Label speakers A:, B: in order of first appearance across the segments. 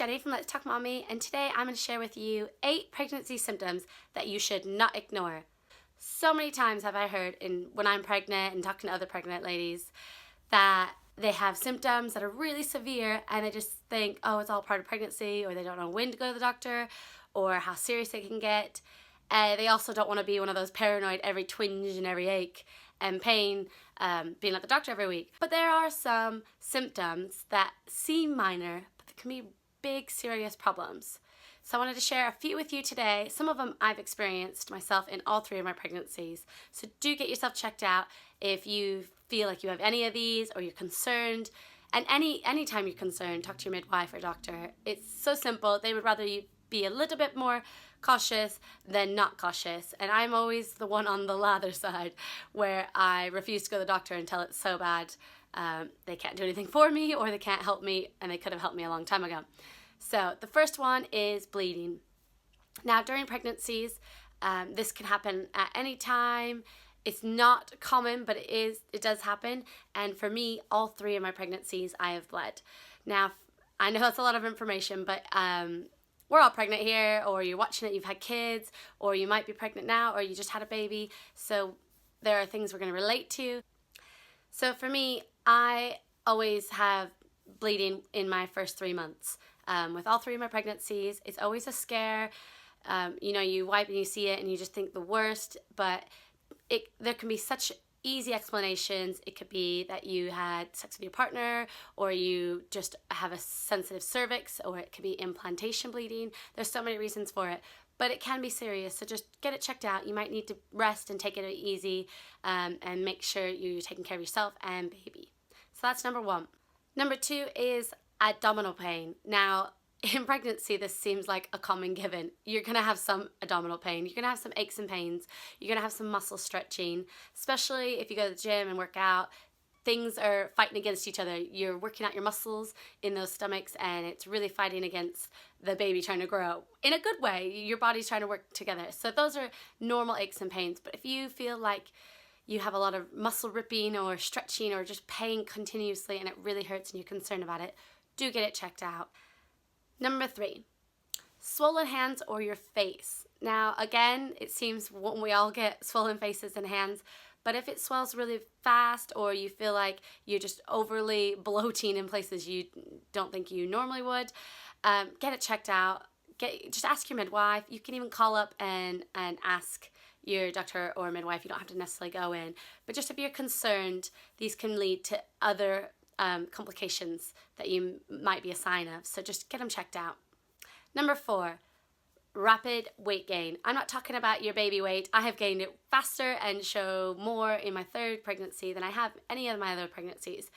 A: Jenny from Let's Talk Mommy, and today I'm going to share with you 8 pregnancy symptoms that you should not ignore. So many times have I heard when I'm pregnant and talking to other pregnant ladies that they have symptoms that are really severe and they just think, oh, it's all part of pregnancy, or they don't know when to go to the doctor or how serious it can get. They also don't want to be one of those paranoid every twinge and every ache and pain being at the doctor every week. But there are some symptoms that seem minor, but they can be big, serious problems. So I wanted to share a few with you today. Some of them I've experienced myself in all 3 of my pregnancies. So do get yourself checked out if you feel like you have any of these or you're concerned. And anytime you're concerned, talk to your midwife or doctor. It's so simple. They would rather you be a little bit more cautious than not cautious. And I'm always the one on the lather side where I refuse to go to the doctor until it's so bad they can't do anything for me or they can't help me, and they could have helped me a long time ago. So the first one is bleeding. Now during pregnancies, this can happen at any time. It's not common, but it does happen. And for me, all 3 of my pregnancies, I have bled. Now, I know that's a lot of information, but we're all pregnant here, or you're watching it, you've had kids, or you might be pregnant now, or you just had a baby. So there are things we're going to relate to. So for me, I always have bleeding in my first 3 months. With all 3 of my pregnancies, it's always a scare. You wipe and you see it and you just think the worst, but there can be such easy explanations. It could be that you had sex with your partner, or you just have a sensitive cervix, or it could be implantation bleeding. There's so many reasons for it, but it can be serious, so just get it checked out. You might need to rest and take it easy and make sure you're taking care of yourself and baby. So that's number 1. Number 2 is abdominal pain. Now, in pregnancy, this seems like a common given. You're going to have some abdominal pain. You're going to have some aches and pains. You're going to have some muscle stretching, especially if you go to the gym and work out. Things are fighting against each other. You're working out your muscles in those stomachs, and it's really fighting against the baby trying to grow. In a good way, your body's trying to work together. So those are normal aches and pains. But if you feel like you have a lot of muscle ripping or stretching or just pain continuously and it really hurts and you're concerned about it, do get it checked out. Number 3, swollen hands or your face. Now, again, it seems we all get swollen faces and hands, but if it swells really fast or you feel like you're just overly bloating in places you don't think you normally would, get it checked out. Just ask your midwife. You can even call up and ask your doctor or midwife. You don't have to necessarily go in, but just if you're concerned, these can lead to other complications that you might be a sign of. So just get them checked out. Number 4, rapid weight gain. I'm not talking about your baby weight. I have gained it faster and show more in my 3rd pregnancy than I have any of my other pregnancies.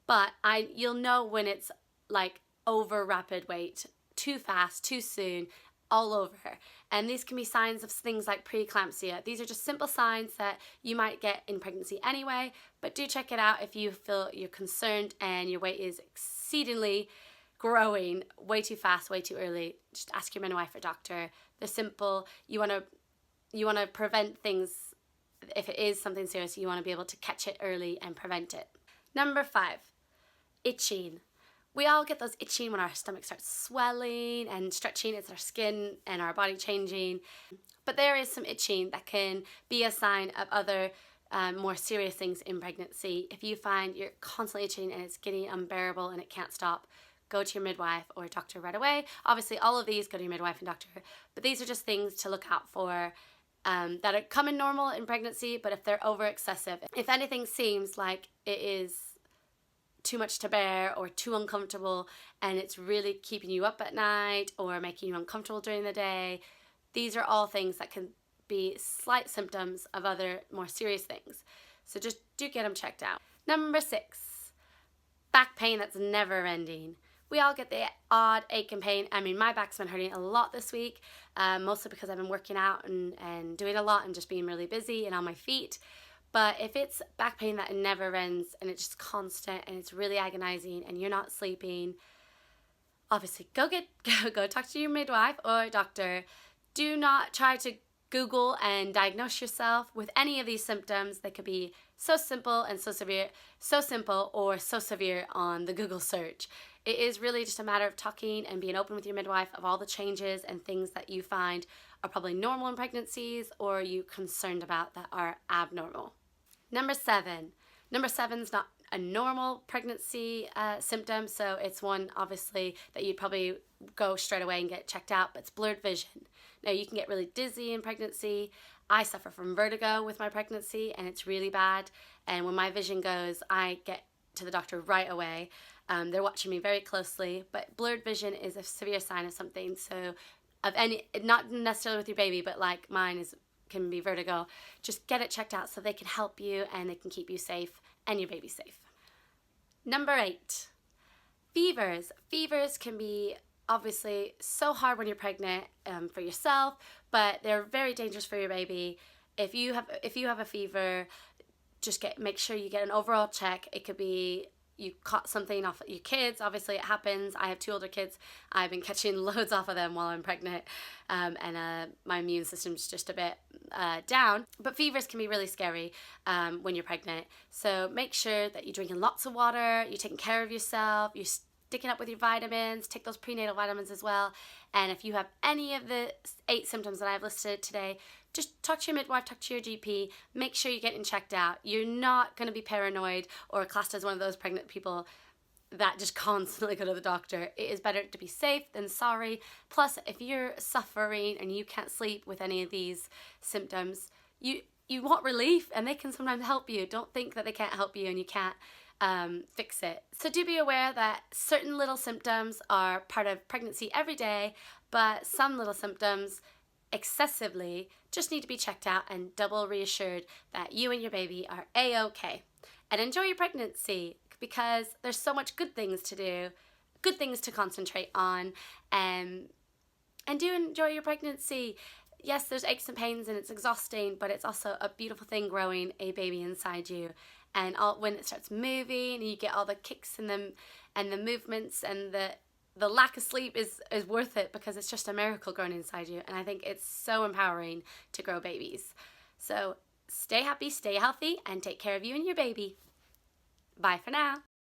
A: But you'll know when it's like over rapid weight, too fast, too soon, all over. And these can be signs of things like preeclampsia. These are just simple signs that you might get in pregnancy anyway, but do check it out if you feel you're concerned and your weight is exceedingly growing way too fast, way too early. Just ask your midwife or doctor. They're simple. You want to prevent things. If it is something serious, you want to be able to catch it early and prevent it. Number 5, itching. We all get those itching when our stomach starts swelling and stretching. It's our skin and our body changing. But there is some itching that can be a sign of other more serious things in pregnancy. If you find you're constantly itching and it's getting unbearable and it can't stop, go to your midwife or doctor right away. Obviously, all of these, go to your midwife and doctor. But these are just things to look out for that are common normal in pregnancy, but if they're over excessive. If anything seems like it is too much to bear or too uncomfortable and it's really keeping you up at night or making you uncomfortable during the day, these are all things that can be slight symptoms of other more serious things. So just do get them checked out. Number 6, back pain that's never ending. We all get the odd ache and pain. I mean, my back's been hurting a lot this week, mostly because I've been working out and doing a lot and just being really busy and on my feet. But if it's back pain that never ends and it's just constant and it's really agonizing and you're not sleeping, obviously go talk to your midwife or doctor. Do not try to Google and diagnose yourself with any of these symptoms. They could be so simple and so severe, so simple or so severe on the Google search. it is really just a matter of talking and being open with your midwife of all the changes and things that you find are probably normal in pregnancies or you concerned about that are abnormal. Number 7. Number 7 is not a normal pregnancy symptom, so it's one obviously that you'd probably go straight away and get checked out, but it's blurred vision. Now you can get really dizzy in pregnancy. I suffer from vertigo with my pregnancy and it's really bad, and when my vision goes I get to the doctor right away. They're watching me very closely, but blurred vision is a severe sign of something, so of any, not necessarily with your baby, but like mine can be vertigo. Just get it checked out so they can help you and they can keep you safe and your baby safe. Number 8, fevers. Fevers can be obviously so hard when you're pregnant for yourself, but they're very dangerous for your baby. If you have a fever, just make sure you get an overall check. It could be you caught something off your kids. Obviously it happens. I have 2 older kids. I've been catching loads off of them while I'm pregnant, and my immune system's just a bit down. But fevers can be really scary when you're pregnant. So make sure that you're drinking lots of water, you're taking care of yourself, you're sticking up with your vitamins, take those prenatal vitamins as well. And if you have any of the 8 symptoms that I've listed today, just talk to your midwife, talk to your GP, make sure you're getting checked out. You're not going to be paranoid or classed as one of those pregnant people that just constantly go to the doctor. It is better to be safe than sorry. Plus, if you're suffering and you can't sleep with any of these symptoms, you want relief and they can sometimes help you. Don't think that they can't help you and you can't fix it. So do be aware that certain little symptoms are part of pregnancy every day, but some little symptoms excessively just need to be checked out and double reassured that you and your baby are a-okay. And enjoy your pregnancy because there's so much good things to do, good things to concentrate on, and do enjoy your pregnancy. Yes, there's aches and pains and it's exhausting, but it's also a beautiful thing growing a baby inside you. And when it starts moving and you get all the kicks and the movements and the lack of sleep is worth it because it's just a miracle growing inside you. And I think it's so empowering to grow babies. So stay happy, stay healthy, and take care of you and your baby. Bye for now.